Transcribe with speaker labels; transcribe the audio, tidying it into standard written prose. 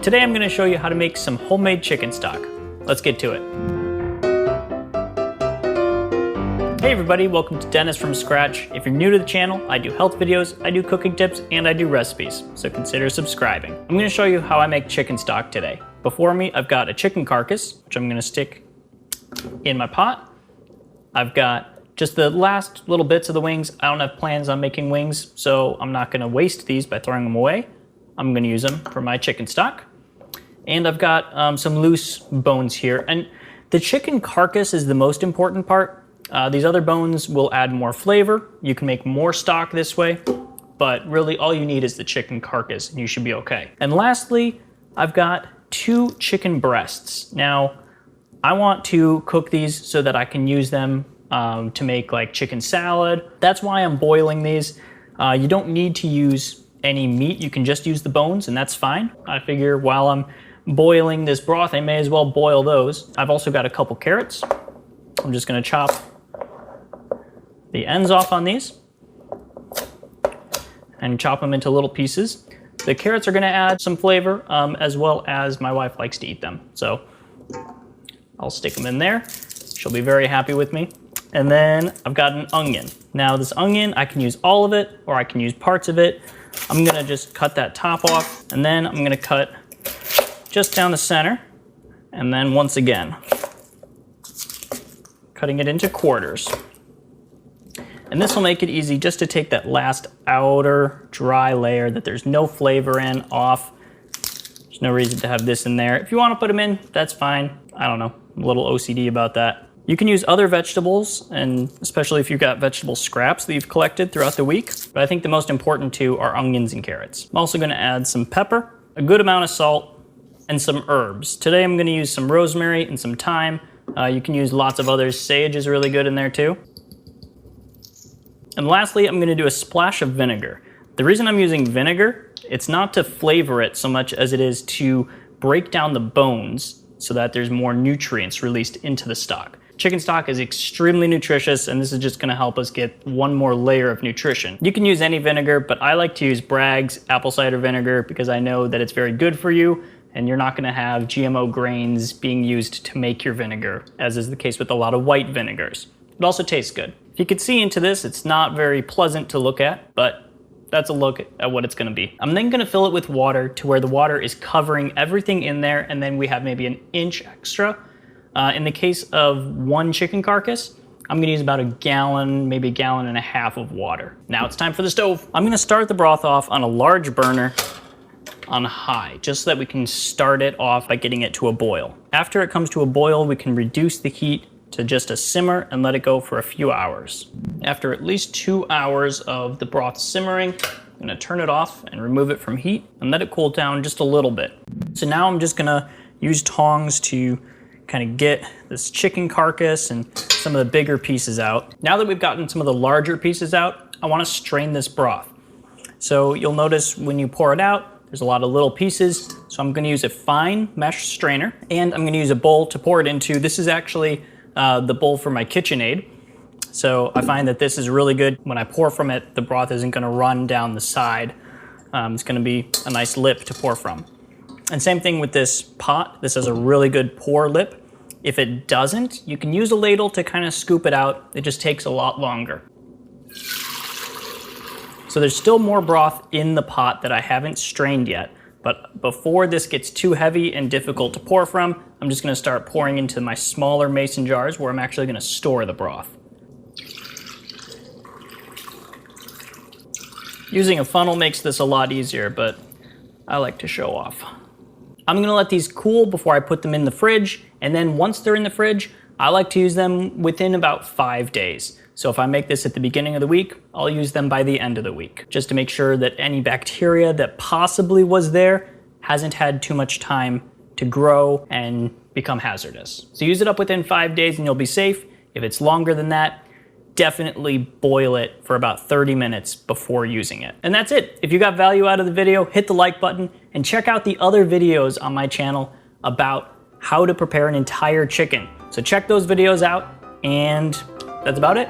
Speaker 1: Today I'm going to show you how to make some homemade chicken stock. Let's get to it. Hey everybody, welcome to Dennis from Scratch. If you're new to the channel, I do health videos, I do cooking tips, and I do recipes, so consider subscribing. I'm going to show you how I make chicken stock today. Before me, I've got a chicken carcass, which I'm going to stick in my pot. I've got just the last little bits of the wings. I don't have plans on making wings, so I'm not going to waste these by throwing them away. I'm going to use them for my chicken stock. And I've got some loose bones here. And the chicken carcass is the most important part. These other bones will add more flavor. You can make more stock this way, but really all you need is the chicken carcass and you should be okay. And lastly, I've got 2 chicken breasts. Now, I want to cook these so that I can use them to make like chicken salad. That's why I'm boiling these. You don't need to use any meat. You can just use the bones and that's fine. I figure while I'm boiling this broth, I may as well boil those. I've also got a couple carrots. I'm just gonna chop the ends off on these and chop them into little pieces. The carrots are gonna add some flavor as well as my wife likes to eat them. So I'll stick them in there. She'll be very happy with me. And then I've got an onion. Now this onion, I can use all of it or I can use parts of it. I'm gonna just cut that top off and then I'm gonna cut just down the center. And then once again, cutting it into quarters. And this will make it easy just to take that last outer dry layer that there's no flavor in off. There's no reason to have this in there. If you want to put them in, that's fine. I don't know, I'm a little OCD about that. You can use other vegetables, and especially if you've got vegetable scraps that you've collected throughout the week. But I think the most important two are onions and carrots. I'm also gonna add some pepper, a good amount of salt, and some herbs. Today I'm gonna use some rosemary and some thyme. You can use lots of others. Sage is really good in there too. And lastly, I'm gonna do a splash of vinegar. The reason I'm using vinegar, it's not to flavor it so much as it is to break down the bones so that there's more nutrients released into the stock. Chicken stock is extremely nutritious, and this is just gonna help us get one more layer of nutrition. You can use any vinegar, but I like to use Bragg's apple cider vinegar because I know that it's very good for you, and you're not gonna have GMO grains being used to make your vinegar, as is the case with a lot of white vinegars. It also tastes good. If you could see into this, it's not very pleasant to look at, but that's a look at what it's gonna be. I'm then gonna fill it with water to where the water is covering everything in there, and then we have maybe an inch extra. In the case of 1 chicken carcass, I'm gonna use about a gallon, maybe a gallon and a half of water. Now it's time for the stove. I'm gonna start the broth off on a large burner on high, just so that we can start it off by getting it to a boil. After it comes to a boil, we can reduce the heat to just a simmer and let it go for a few hours. After at least 2 hours of the broth simmering, I'm gonna turn it off and remove it from heat and let it cool down just a little bit. So now I'm just gonna use tongs to kind of get this chicken carcass and some of the bigger pieces out. Now that we've gotten some of the larger pieces out, I wanna strain this broth. So you'll notice when you pour it out, there's a lot of little pieces. So I'm gonna use a fine mesh strainer and I'm gonna use a bowl to pour it into. This is actually the bowl for my KitchenAid. So I find that this is really good. When I pour from it, the broth isn't gonna run down the side. It's gonna be a nice lip to pour from. And same thing with this pot. This has a really good pour lip. If it doesn't, you can use a ladle to kind of scoop it out. It just takes a lot longer. So there's still more broth in the pot that I haven't strained yet. But before this gets too heavy and difficult to pour from, I'm just gonna start pouring into my smaller mason jars where I'm actually gonna store the broth. Using a funnel makes this a lot easier, but I like to show off. I'm gonna let these cool before I put them in the fridge, and then once they're in the fridge, I like to use them within about 5 days. So if I make this at the beginning of the week, I'll use them by the end of the week, just to make sure that any bacteria that possibly was there hasn't had too much time to grow and become hazardous. So use it up within 5 days and you'll be safe. If it's longer than that, definitely boil it for about 30 minutes before using it. And that's it. If you got value out of the video, hit the like button and check out the other videos on my channel about how to prepare an entire chicken. So check those videos out, and that's about it.